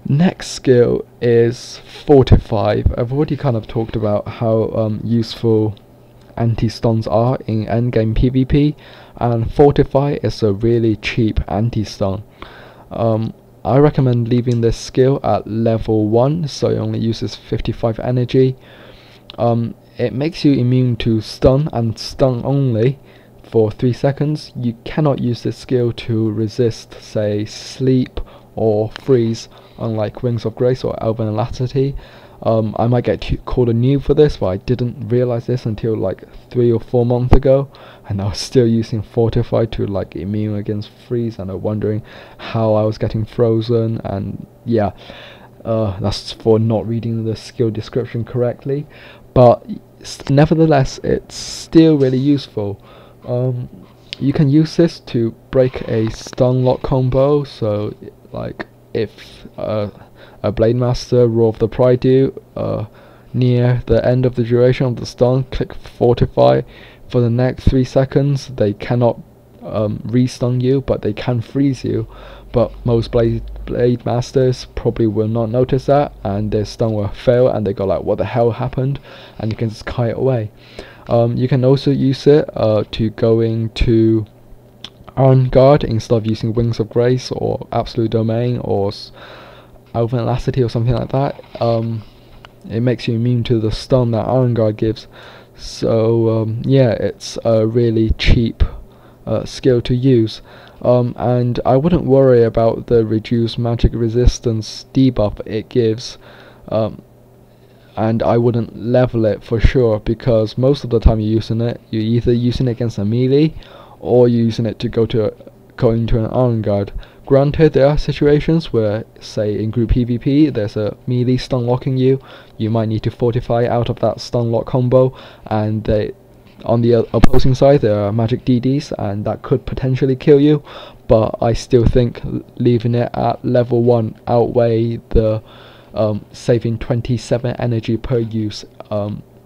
Next skill is Fortify. I've already kind of talked about how useful anti-stuns are in endgame PvP, and Fortify is a really cheap anti-stun. I recommend leaving this skill at level 1, so it only uses 55 energy. It makes you immune to stun and stun only for 3 seconds. You cannot use this skill to resist, say, sleep or freeze, unlike Wings of Grace or Elven Elasticity. I might get called a noob for this, but I didn't realize this until like 3 or 4 months ago, and I was still using Fortify to like immune against freeze, and I'm wondering how I was getting frozen. And yeah, that's for not reading the skill description correctly, but nevertheless it's still really useful. You can use this to break a stun lock combo, so like if a Blade Master, Roar of the Pride near the end of the duration of the stun, click Fortify for the next 3 seconds. They cannot re-stun you, but they can freeze you. But most Blade Masters probably will not notice that, and their stun will fail, and they go like, what the hell happened? And you can just kite away. You can also use it to go into Iron Guard instead of using Wings of Grace or Absolute Domain or Elven Elasticity or something like that. It makes you immune to the stun that Iron Guard gives. So yeah, it's a really cheap skill to use. And I wouldn't worry about the reduced magic resistance debuff it gives. And I wouldn't level it for sure, because most of the time you're either using it against a melee or you're using it to go into an Iron Guard. Granted, there are situations where, say in group PvP, there's a melee stun locking you. You might need to Fortify out of that stun lock combo, and on the opposing side there are magic DDs, and that could potentially kill you. But I still think leaving it at level 1 outweigh the saving 27 energy per use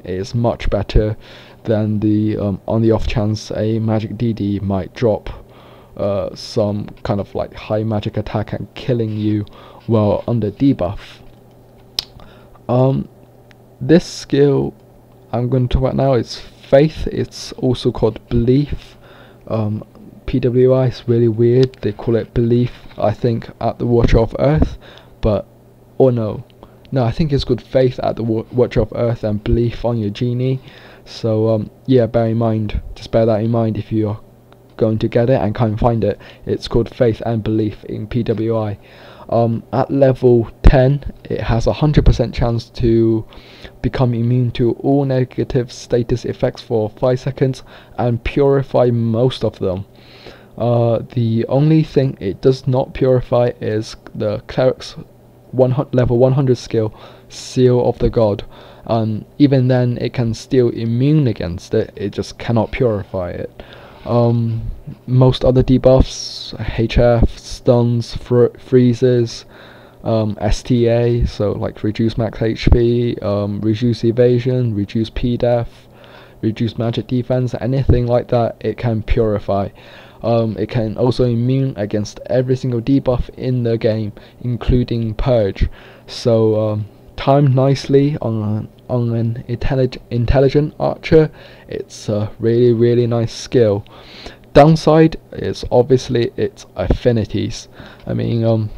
is much better than the on the off chance a magic DD might drop some kind of like high magic attack and killing you while under debuff. This skill I'm going to talk about now is Faith. It's also called Belief. PWI is really weird. They call it Belief, I think, at the Watcher of Earth, but no, I think it's called Faith at the Watcher of Earth and Belief on your Genie. So yeah, just bear that in mind if you're going to get it and can't find it. It's called Faith and Belief in PWI. At level 10, it has a 100% chance to become immune to all negative status effects for 5 seconds and purify most of them. The only thing it does not purify is the Cleric's level 100 skill, Seal of the God. Even then it can still immune against it, it just cannot purify it. Most other debuffs, HF, stuns, freezes, STA, so like reduce max HP, reduce evasion, reduce PDEF, reduce magic defense, anything like that, it can purify. It can also immune against every single debuff in the game, including Purge. So timed nicely on an intelligent archer, it's a really nice skill. Downside is obviously its affinities. I mean,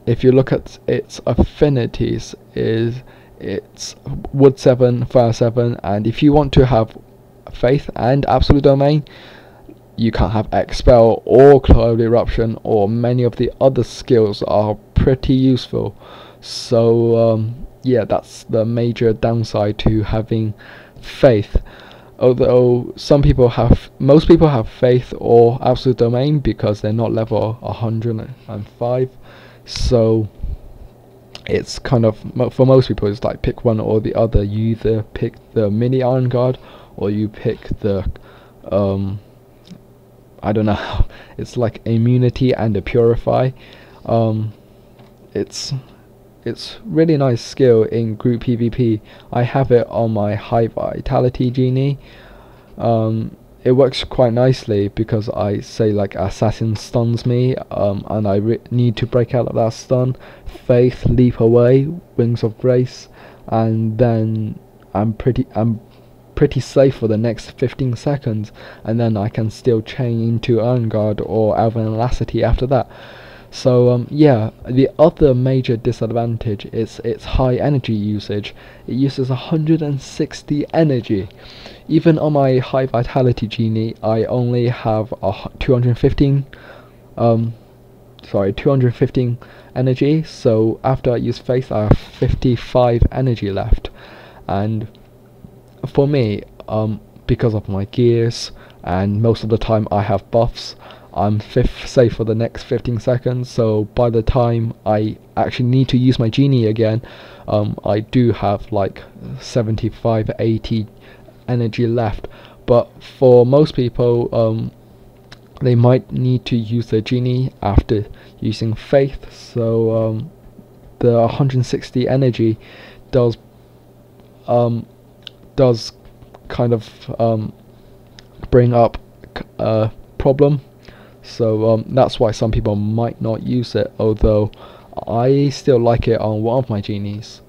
if you look at its affinities, it's Wood 7, Fire 7, and if you want to have Faith and Absolute Domain, you can't have Expel or Cloud Eruption, or many of the other skills are pretty useful. So yeah, that's the major downside to having Faith. Although most people have Faith or Absolute Domain because they're not level 105. So it's kind of, for most people, it's like pick one or the other. You either pick the mini Iron Guard or you pick the I don't know, it's like immunity and a purify. It's really nice skill in group PvP. I have it on my high vitality Genie. it works quite nicely because I say like assassin stuns me, and I need to break out of that stun. Faith, leap away, wings of grace, and then I'm pretty safe for the next 15 seconds, and then I can still chain into Earn Guard or Elven Elasticity after that. So yeah, the other major disadvantage is its high energy usage. It uses 160 energy. Even on my high vitality genie, I only have 215 energy, so after I use Faith I have 55 energy left. And for me, because of my gears and most of the time I have buffs, I'm safe for the next 15 seconds, so by the time I actually need to use my genie again, I do have like 75-80 energy left. But for most people, they might need to use their genie after using Faith, so the 160 energy does kind of bring up a problem. So that's why some people might not use it, although I still like it on one of my genies.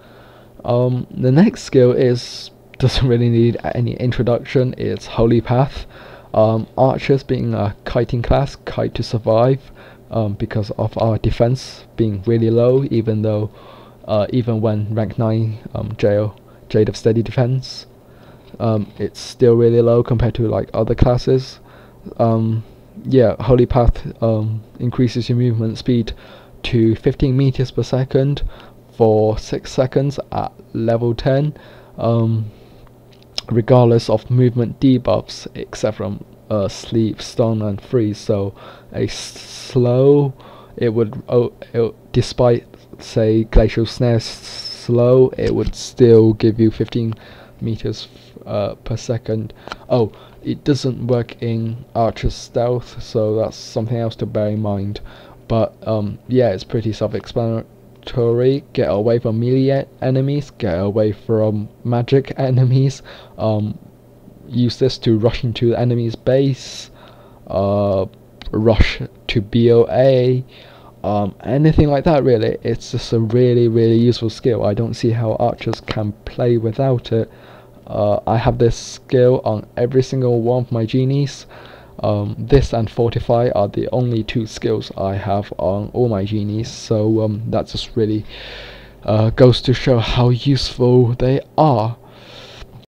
The next skill doesn't really need any introduction. It's Holy Path. Archers being a kiting class, kite to survive, because of our defense being really low, even when rank 9 Jade of Steady Defense, it's still really low compared to like other classes. Yeah, Holy Path increases your movement speed to 15 meters per second for 6 seconds at level 10, regardless of movement debuffs except from sleep, stun and freeze. So a slow, despite say Glacial Snare slow, it would still give you 15 meters per second. Oh, it doesn't work in Archer's stealth, so that's something else to bear in mind. But yeah, it's pretty self-explanatory. Get away from melee enemies, get away from magic enemies, use this to rush into the enemy's base, rush to BOA, anything like that really. It's just a really useful skill. I don't see how archers can play without it. I have this skill on every single one of my genies. This and Fortify are the only 2 skills I have on all my genies, so that just really goes to show how useful they are.